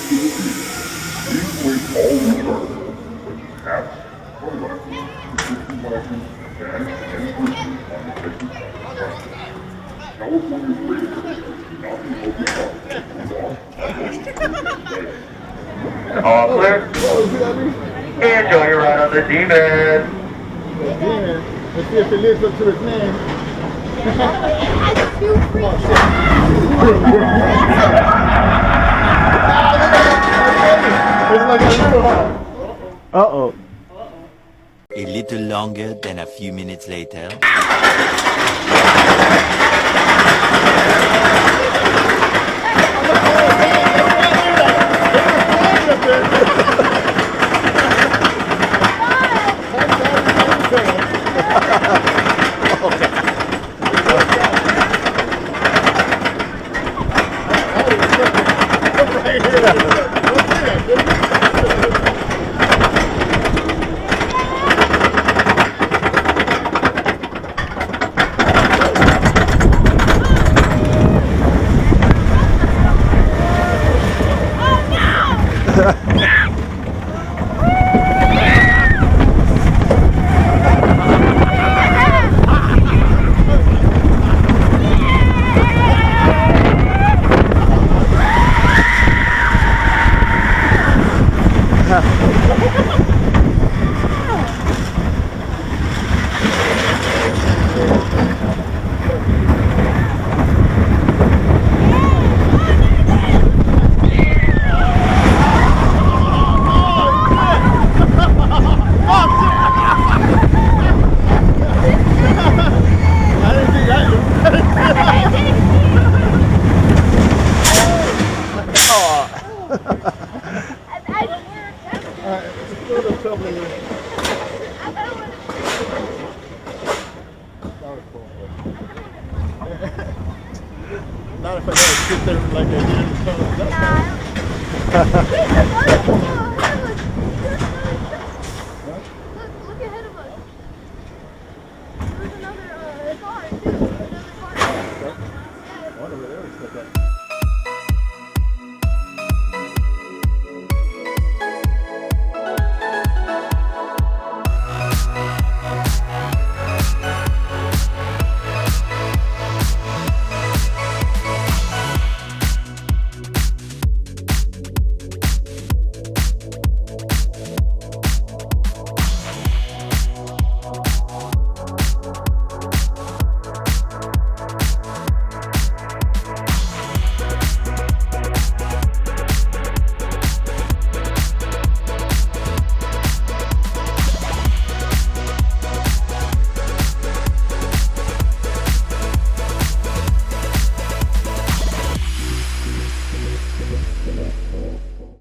All clear. Enjoy your ride on the Demon. Let's see if it lives up to its name. Uh-oh. A little longer than a few minutes later. Not if I gotta sit there like I did in the tunnel. Look ahead of us. There's another car too.